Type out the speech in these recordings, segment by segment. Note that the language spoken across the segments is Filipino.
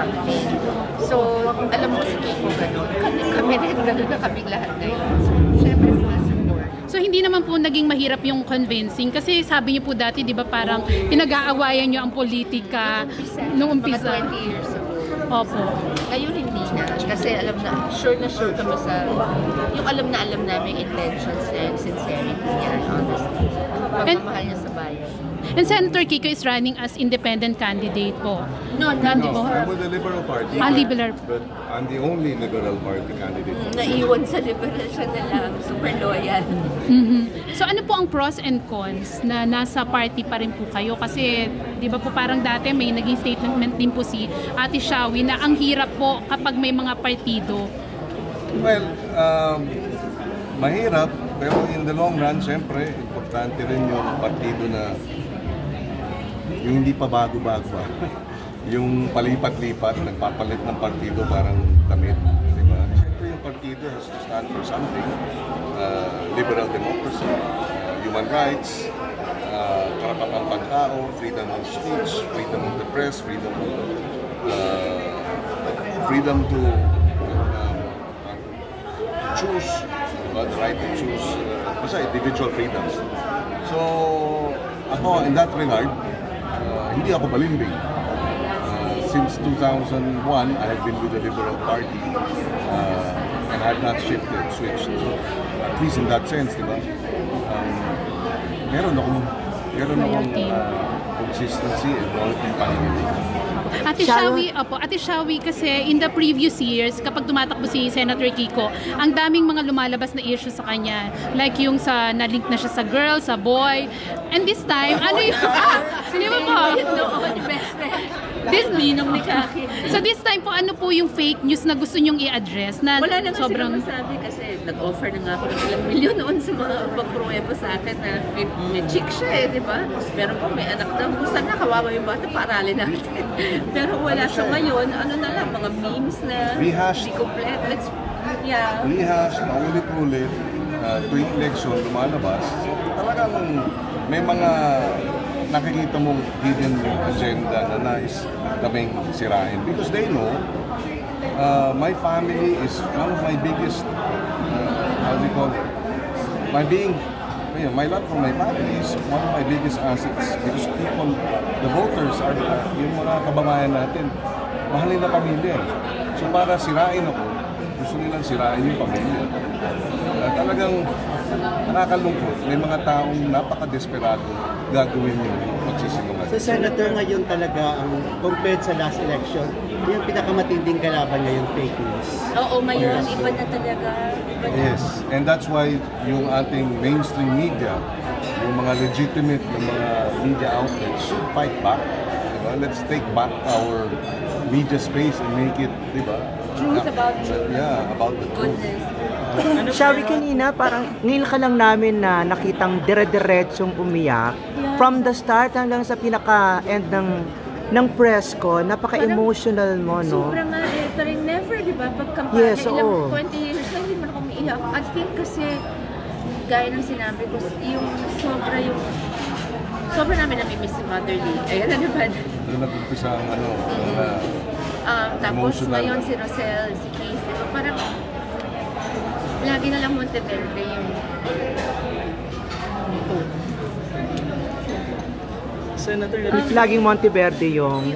campaign. So, alam mo si Kiko gano'n. Kami rin gano'n na kaming lahat ngayon. So, syempre full support. So hindi naman po naging mahirap yung convincing kasi sabi niyo po dati 'di ba parang pinag-aawayan niyo ang politika nung umpisa. Mga 20 years ago. Opo. Ngayon hindi na. Kasi alam na sure kami sa yung alam namin intentions niya, yung sincerity niya, honesty. Pagmamahal niya sa bayan. And Senator Kiko is running as independent candidate po. No. I'm with the Liberal Party. Liberal. But I'm the only Liberal Party candidate. Naiwan sa Liberal siya na lang. Super loyal. So ano po ang pros and cons na nasa party pa rin po kayo? Kasi di ba po parang dati may naging statement din po si Ate Shawi na ang hirap po kapag may mga partido. Well, mahirap. Pero in the long run, siyempre, importante rin yung partido na yung hindi pa bago-bago. Yung palipat-lipat, nagpapalit ng partido parang damit. Diba? Siyempre yung partido has to stand for something. Liberal democracy, human rights, karapatang pagkao, freedom of speech, freedom of the press, freedom to choose, the right to choose, basta individual freedoms. So, ako in that regard, hindi ako balimbing. Since 2001, I have been with the Liberal Party and I have not switched. At least in that sense, di ba? Meron akong consistency and loyalty paniniwala. Ate Shawi kasi in the previous years, kapag tumatakbo si Senator Kiko, ang daming mga lumalabas na issues sa kanya. Like yung sa na-link na siya sa girl, sa boy. And this time, ano yung... Di ba po? Ninong ni Kaki. So this time po, ano po yung fake news na gusto nyong i-address? Na wala naman sobrang... silang masabi kasi nag-offer na nga ako ng ilang milyon noon sa mga pagpruweba sa akin na may chick siya di ba? Meron po may anak na, kung saan kawawa yung bata, paaralin natin. Pero wala sa ngayon, ano na lang, mga memes na Rehashed. Di complete. Rehash, paulit-ulit, tuwing election, lumalabas. Talagang may mga nakikita mong hidden agenda na nais kaming sirain. Because they know my family is one of my biggest, how do you call it? My love for my family is one of my biggest assets. Because people, the voters are yung mga kababayan natin, mahal nila pamilya. So para sirain ako, gusto nilang sirain yung pamilya. Talagang nakakalungkot. May mga taong napaka-desperado gagawin yung magsisinungaling. So Senator, ngayon talaga ang compared sa last election, yung pinakamatinding kalaban ngayon fake news. Oo, ngayon, iba na talaga. Yes, and that's why yung ating mainstream media, yung mga legitimate na mga media outlets should fight back. Diba? Let's take back our media space and make it, diba? Truth about about the truth. Shawi, kanina parang ngayon ka lang namin na nakitang dire-diretsong umiyak. From the start hanggang sa pinaka-end ng press ko, napaka-emotional mo, no? Sobrang nga pero never, di ba? Pag-kampanya, yes, ilang 20 years na hindi man ako umiiyak. I think kasi, gaya ng sinabi ko, yung sobra namin namimiss si Motherly. Ayan na naman. Doon nag-umpisa ang tapos emotional. ngayon si Rosel, si Keith, di ba? Parang, lagi na lang Monteverde yung Senator, laging Monteverde yung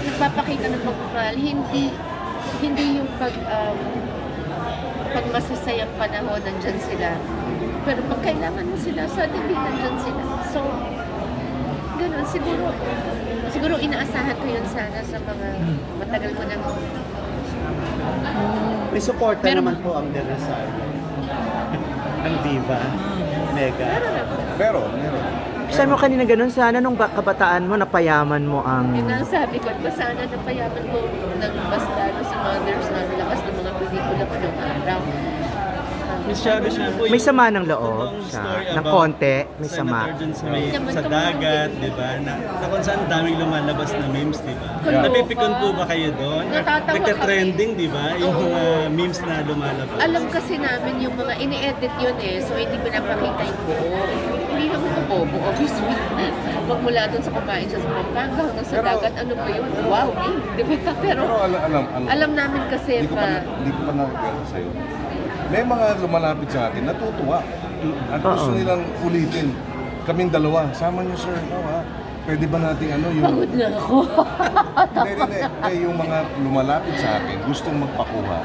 nagpapakita ng pagmamahal, hindi yung pag masasayang panahon nandyan sila. Pero pag kailangan mo sila, suddenly nandyan sila. So, ganun, siguro inaasahan ko yun sana sa mga matagal ko nang may suporta naman po ang De Rizal. Ang diva. Mega. Meron. Sabi mo kanina ganun, sana nung kabataan mo, napayaman mo ang... Yun ang sabi ko, sana napayaman ko ng basta sa mothers na lakas ng mga pelikula ko ng araw. Miss Chavez na po may sama ng loob siya, ng konti, may sama. Sa dagat, di ba? Na kung saan daming lumalabas na memes, di ba? Napipikon po ba kayo doon? Nagka-trending, di ba? Yung mga memes na lumalabas. Alam kasi namin yung mga ini-edit yun so hindi pinapakita yung buo. hindi naman ako bobo, obviously. Magmula doon sa kumain siya sa Pampanga hanggang sa dagat, ano ba yun? Wow, eh. Di ba? Pero alam namin kasi hindi ko pa nakikita sa'yo. May mga lumalapit sa akin, natutuwa. At gusto nilang ulitin. Kaming dalawa, sama niyo sir, pwede ba natin yung... Pagod na ako. Hindi, yung mga lumalapit sa akin, gustong magpakuha.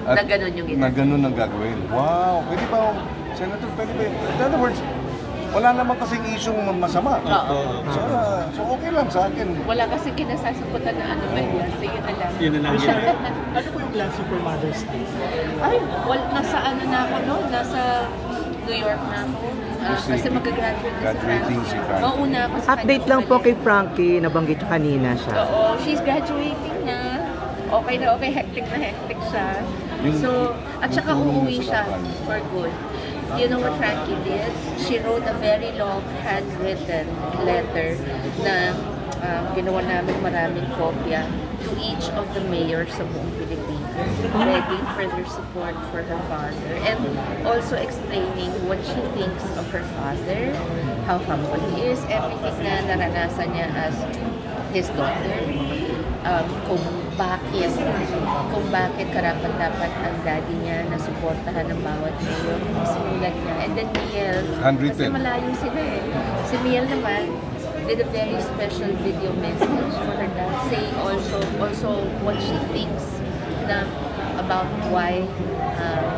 At na ganun yung ginagawa. Na ganun ang gagawin. Wow, pwede ba, Senator, pwede ba? In other words, wala naman kasing isyong masama. So okay lang sa akin. Wala kasing kinasasagutan na ano ba yun. So yun na lang. Yun na lang yun. Ano po yung plans for Mother's Day? Ay, nasa ano na ako, no? Nasa New York na ako. Kasi mag-graduate na Graduating si Frankie. Mauna ako sa Update lang po kay Frankie, nabanggit niya kanina siya. Oo, she's graduating na. Okay na okay, hectic na hectic siya. So, at saka uuwi siya for good. You know what Frankie did? She wrote a very long handwritten letter na ginawa namin maraming kopya to each of the mayors sa buong Pilipinas, begging for their support for her father and also explaining what she thinks of her father, how humble he is, everything na naranasan niya as his daughter, kung bakit karapat-dapat ang daddy niya na suportahan ng bawat mayor, sinulat niya. And then Miel, kasi malayo sila eh. Si Miel naman, did a very special video message for her dad, saying also what she thinks na about why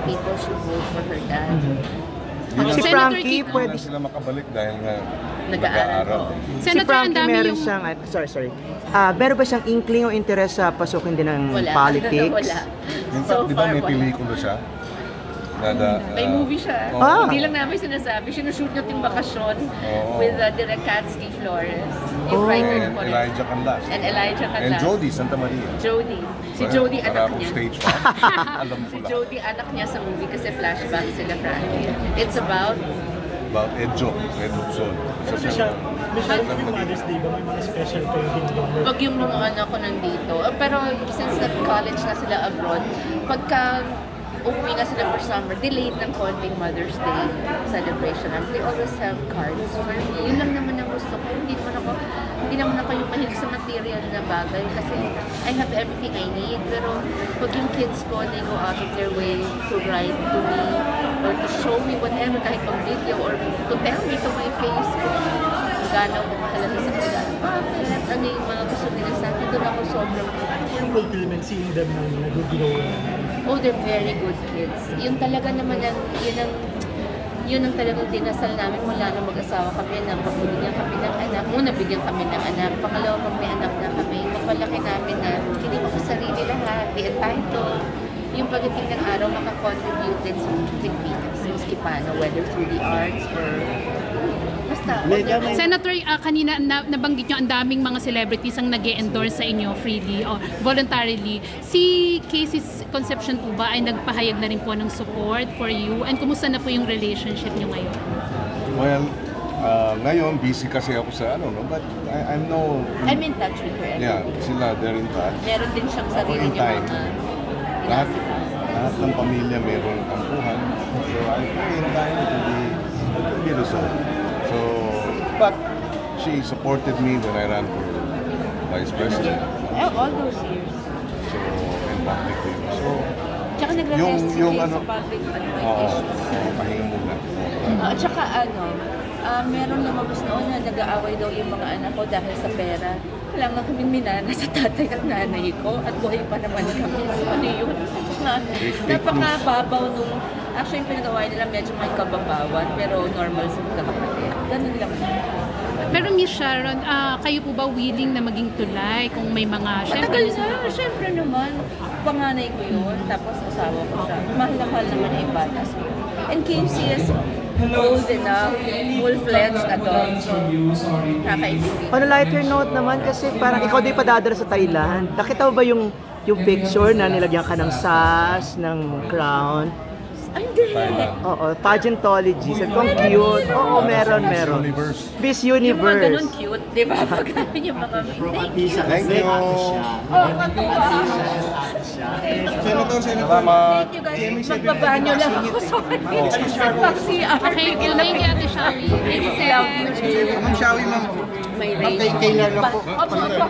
people should vote for her dad. Si Frankie, pwede sila makabalik dahil nga nag-aaral. Si Frankie meron siyang, sorry. Meron ba siyang inkling o interes sa pasukin din ng politics? Wala. In fact, di ba may pelikula siya? May movie siya. Hindi lang namin sinasabi. Sinushoot niya yung bakasyon with Direk Katsky Flores. And Elijah Canlas. And Jody Santa Maria. Si Jody anak niya. Stage alam ko Si lang. Jody anak niya sa movie kasi flashback sila Frankie. It's about Edjo Son. Michelle, yung Mother's Day ba? May mga special kayo din ba? pag yung mga anak ko nandito. Pero since nag-college na sila abroad, pagka umuwi na sila for summer, delayed ng konting Mother's Day celebration. And they always have cards for me. Yun lang naman ang gusto ko. Hindi naman ako yung mahilig sa material na bagay kasi I have everything I need. Pero pag yung kids ko, they go out of their way to write to me or to show me whatever, kahit pang video or to tell me to my face gano'n ako mahalaga sa kanila. Bakit? Ano yung mga gusto nila sa akin? Doon ako sobrang Yung fulfillment, seeing them na nag-grow. oh, they're very good kids. Yun talaga naman yun ang talagang dinasal namin mula na mag-asawa kami na pagbigyan kami ng anak. Muna bigyan kami ng anak. Pangalawa, pag may anak na kami, mapalaki namin na hindi mo sa sarili lahat, be entitled. Yung pagdating ng araw, makakontribute din sa Pilipinas, maski paano, whether through the arts or basta. Senator, kanina nabanggit nyo ang daming mga celebrities ang nag-endorse sa inyo freely or voluntarily. Si Casey's Concepcion po ba ay nagpahayag na rin po ng support for you? And kumusta na po yung relationship nyo ngayon? Well, ngayon busy kasi ako sa but I'm in touch with her. Yeah, sila, they're in touch. Meron din siyang sarili niya mga lahat ng pamilya meron tampuhan. So I think in time it will be resolved. So, but she supported me when I ran for vice president. All those years. So, in public figure. So, tsaka nagre-rest yung sa public issues. pahinga muna. At saka meron lumabas noon na nag-aaway daw yung mga anak ko dahil sa pera. Wala nga kaming minana sa tatay at nanay ko at buhay pa naman kami. So, ano yun? Napakababaw nung... Actually, yung pinag-away nila medyo may kababawan pero normal sa magkakapatid. Ganun lang. Pero Miss Sharon, kayo po ba willing na maging tulay kung may mga... Matagal na. Siyempre naman. Panganay ko yun. Tapos asawa ko siya. Mahal na mahal naman yung batas ko. And Casey is old enough, full-fledged adult. Kakaibigin. On a lighter note naman, kasi parang ikaw di pa dadala sa Thailand. Nakita mo ba yung picture na nilagyan ka ng SAS, ng crown? Ay, hindi. Thailand. Oo, pageantology. Sabi ko, ang cute. Oo, meron. Universe. Miss Yung mga Universe. ganun cute, di ba? Pag yung mga Thank you. Oh, katuwa. Senator, salamat. Thank you guys. Magbabanyo lang ako. Sorry. Mag-CR. Okay, thank you, Ate Shawi. Thank you, Love you. Sir. Ma'am Shawi, ma'am. May rain. Kailan lang po. Opo, opo.